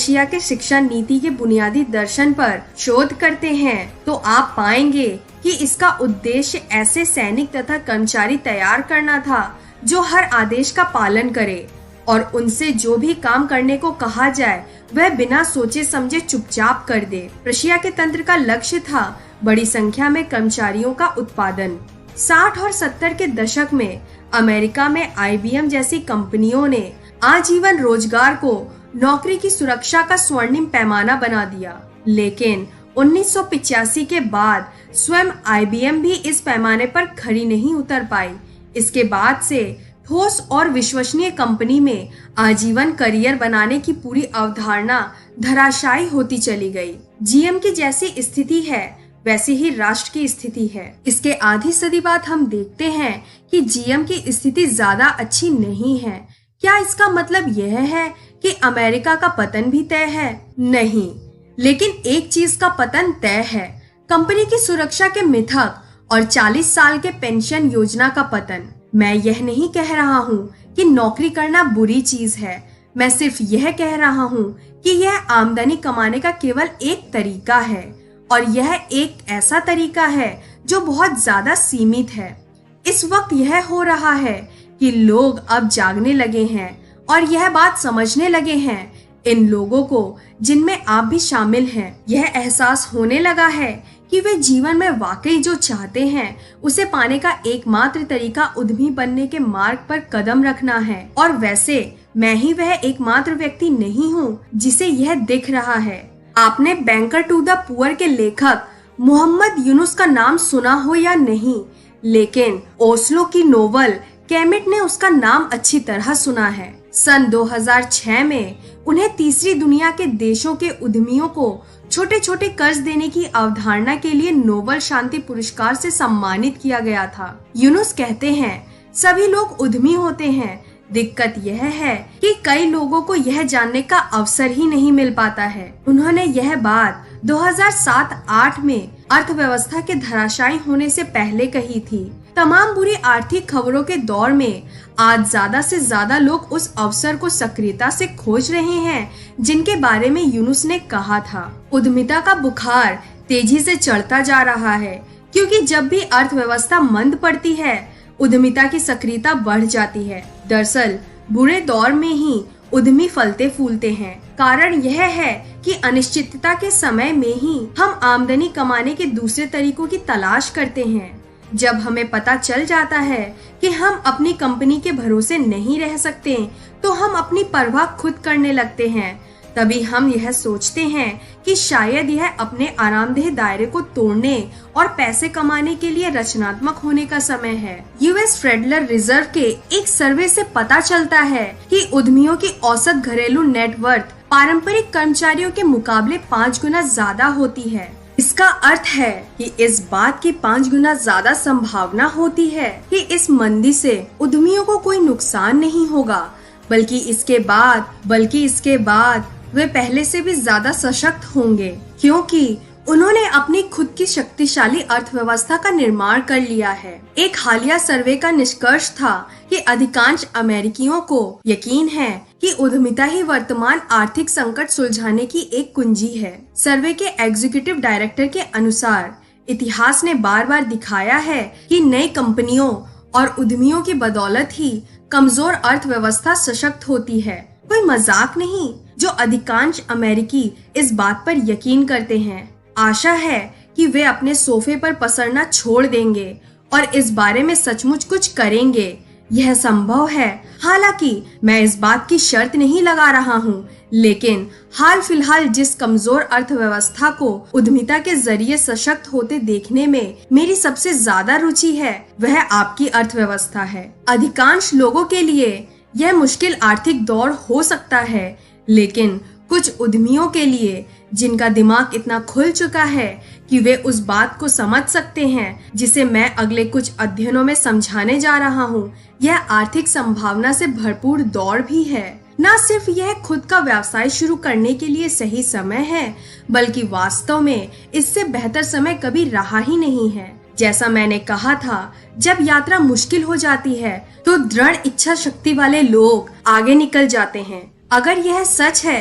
Russia के शिक्षा नीति के बुनियादी दर्शन पर शोध करते हैं तो आप पाएंगे कि इसका उद्देश्य ऐसे सैनिक तथा कर्मचारी तैयार करना था जो हर आदेश का पालन करे और उनसे जो भी काम करने को कहा जाए वह बिना सोचे समझे चुपचाप कर दे। रशिया के तंत्र का लक्ष्य था बड़ी संख्या में कर्मचारियों का उत्पादन। 60 और 70 के दशक में अमेरिका में IBM जैसी कंपनियों ने आजीवन रोजगार को नौकरी की सुरक्षा का स्वर्णिम पैमाना बना दिया, लेकिन 1985 के बाद स्वयं IBM भी इस पैमाने पर खरी नहीं उतर पाई। इसके बाद से ठोस और विश्वसनीय कंपनी में आजीवन करियर बनाने की पूरी अवधारणा धराशायी होती चली गई। GM की जैसी स्थिति है वैसी ही राष्ट्र की स्थिति है। इसके आधी सदी बाद हम देखते हैं कि GM की स्थिति ज्यादा अच्छी नहीं है। क्या इसका मतलब यह है कि अमेरिका का पतन भी तय है? नहीं, लेकिन एक चीज का पतन तय है, कंपनी की सुरक्षा के मिथक और 40 साल के पेंशन योजना का पतन। मैं यह नहीं कह रहा हूँ कि नौकरी करना बुरी चीज है, मैं सिर्फ यह कह रहा हूँ कि यह आमदनी कमाने का केवल एक तरीका है और यह एक ऐसा तरीका है जो बहुत ज्यादा सीमित है। इस वक्त यह हो रहा है कि लोग अब जागने लगे हैं और यह बात समझने लगे हैं, इन लोगों को जिनमें आप भी शामिल हैं, यह एहसास होने लगा है कि वे जीवन में वाकई जो चाहते हैं उसे पाने का एकमात्र तरीका उद्यमी बनने के मार्ग पर कदम रखना है। और वैसे मैं ही वह एकमात्र व्यक्ति नहीं हूँ जिसे यह दिख रहा है। आपने बैंकर टू द पुअर के लेखक मोहम्मद यूनुस का नाम सुना हो या नहीं, लेकिन ओस्लो की नोवेल कैमिट ने उसका नाम अच्छी तरह सुना है। सन 2006 में उन्हें तीसरी दुनिया के देशों के उद्यमियों को छोटे छोटे कर्ज देने की अवधारणा के लिए नोबेल शांति पुरस्कार से सम्मानित किया गया था। यूनुस कहते हैं, सभी लोग उद्यमी होते हैं, दिक्कत यह है कि कई लोगों को यह जानने का अवसर ही नहीं मिल पाता है। उन्होंने यह बात 2007-8 में अर्थव्यवस्था के धराशायी होने से पहले कही थी। तमाम बुरी आर्थिक खबरों के दौर में आज ज्यादा से ज्यादा लोग उस अवसर को सक्रियता से खोज रहे हैं जिनके बारे में यूनुस ने कहा था। उद्यमिता का बुखार तेजी से चढ़ता जा रहा है क्योंकि जब भी अर्थव्यवस्था मंद पड़ती है उद्यमिता की सक्रियता बढ़ जाती है। दरअसल बुरे दौर में ही उद्यमी फलते फूलते हैं। कारण यह है कि अनिश्चितता के समय में ही हम आमदनी कमाने के दूसरे तरीकों की तलाश करते हैं। जब हमें पता चल जाता है कि हम अपनी कंपनी के भरोसे नहीं रह सकते तो हम अपनी परवाह खुद करने लगते हैं। तभी हम यह सोचते हैं कि शायद यह अपने आरामदेह दायरे को तोड़ने और पैसे कमाने के लिए रचनात्मक होने का समय है। यूएस फेडरल रिजर्व के एक सर्वे से पता चलता है कि उद्यमियों की औसत घरेलू नेटवर्थ पारंपरिक कर्मचारियों के मुकाबले 5 गुना ज्यादा होती है। इसका अर्थ है कि इस बात की 5 गुना ज्यादा संभावना होती है कि इस मंदी से उद्यमियों को कोई नुकसान नहीं होगा, बल्कि इसके बाद वे पहले से भी ज्यादा सशक्त होंगे, क्योंकि उन्होंने अपनी खुद की शक्तिशाली अर्थव्यवस्था का निर्माण कर लिया है। एक हालिया सर्वे का निष्कर्ष था कि अधिकांश अमेरिकियों को यकीन है कि उद्यमिता ही वर्तमान आर्थिक संकट सुलझाने की एक कुंजी है। सर्वे के एग्जीक्यूटिव डायरेक्टर के अनुसार इतिहास ने बार बार दिखाया है कि नई कंपनियों और उद्यमियों की बदौलत ही कमजोर अर्थव्यवस्था सशक्त होती है। कोई मजाक नहीं, जो अधिकांश अमेरिकी इस बात पर यकीन करते हैं। आशा है कि वे अपने सोफे पर पसरना छोड़ देंगे और इस बारे में सचमुच कुछ करेंगे। यह संभव है, हालांकि मैं इस बात की शर्त नहीं लगा रहा हूँ, लेकिन हाल फिलहाल जिस कमजोर अर्थव्यवस्था को उद्यमिता के जरिए सशक्त होते देखने में मेरी सबसे ज्यादा रुचि है वह आपकी अर्थव्यवस्था है। अधिकांश लोगों के लिए यह मुश्किल आर्थिक दौर हो सकता है, लेकिन कुछ उद्यमियों के लिए जिनका दिमाग इतना खुल चुका है कि वे उस बात को समझ सकते हैं जिसे मैं अगले कुछ अध्ययनों में समझाने जा रहा हूँ, यह आर्थिक संभावना से भरपूर दौर भी है। न सिर्फ यह खुद का व्यवसाय शुरू करने के लिए सही समय है, बल्कि वास्तव में इससे बेहतर समय कभी रहा ही नहीं है। जैसा मैंने कहा था, जब यात्रा मुश्किल हो जाती है तो दृढ़ इच्छा शक्ति वाले लोग आगे निकल जाते हैं। अगर यह सच है